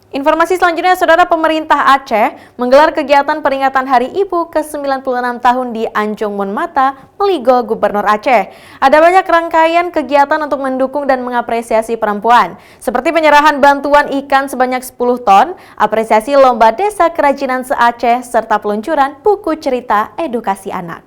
Informasi selanjutnya, Saudara, pemerintah Aceh menggelar kegiatan peringatan Hari Ibu ke-96 tahun di Anjong Monmata, Meligo, Gubernur Aceh. Ada banyak rangkaian kegiatan untuk mendukung dan mengapresiasi perempuan, seperti penyerahan bantuan ikan sebanyak 10 ton, apresiasi lomba desa kerajinan se-Aceh, serta peluncuran buku cerita edukasi anak.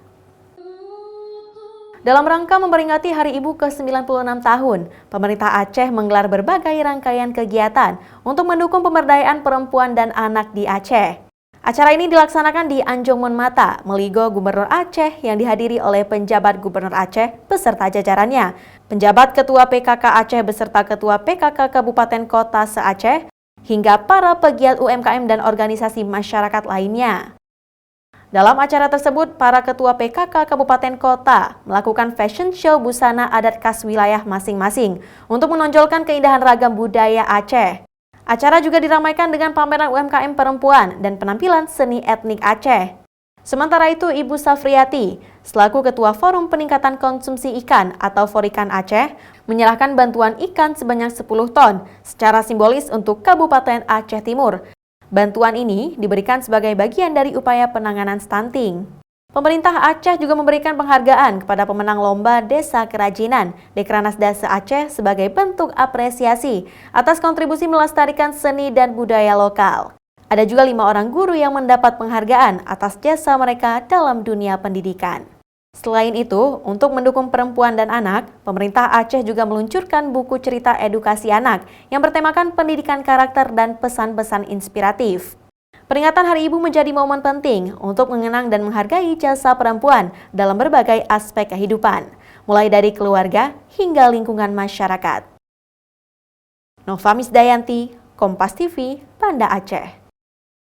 Dalam rangka memperingati Hari Ibu ke-96 tahun, pemerintah Aceh menggelar berbagai rangkaian kegiatan untuk mendukung pemberdayaan perempuan dan anak di Aceh. Acara ini dilaksanakan di Anjong Monmata, Meligo, Gubernur Aceh yang dihadiri oleh penjabat Gubernur Aceh beserta jajarannya, penjabat Ketua PKK Aceh beserta Ketua PKK Kabupaten Kota se-Aceh, hingga para pegiat UMKM dan organisasi masyarakat lainnya. Dalam acara tersebut, para ketua PKK Kabupaten Kota melakukan fashion show busana adat khas wilayah masing-masing untuk menonjolkan keindahan ragam budaya Aceh. Acara juga diramaikan dengan pameran UMKM perempuan dan penampilan seni etnik Aceh. Sementara itu, Ibu Safriati, selaku Ketua Forum Peningkatan Konsumsi Ikan atau Forikan Aceh, menyerahkan bantuan ikan sebanyak 10 ton secara simbolis untuk Kabupaten Aceh Timur. Bantuan ini diberikan sebagai bagian dari upaya penanganan stunting. Pemerintah Aceh juga memberikan penghargaan kepada pemenang lomba Desa Kerajinan Dekranasda se-Aceh sebagai bentuk apresiasi atas kontribusi melestarikan seni dan budaya lokal. Ada juga 5 orang guru yang mendapat penghargaan atas jasa mereka dalam dunia pendidikan. Selain itu, untuk mendukung perempuan dan anak, pemerintah Aceh juga meluncurkan buku cerita edukasi anak yang bertemakan pendidikan karakter dan pesan-pesan inspiratif. Peringatan Hari Ibu menjadi momen penting untuk mengenang dan menghargai jasa perempuan dalam berbagai aspek kehidupan, mulai dari keluarga hingga lingkungan masyarakat. Nova Misdayanti, Kompas TV, Banda Aceh.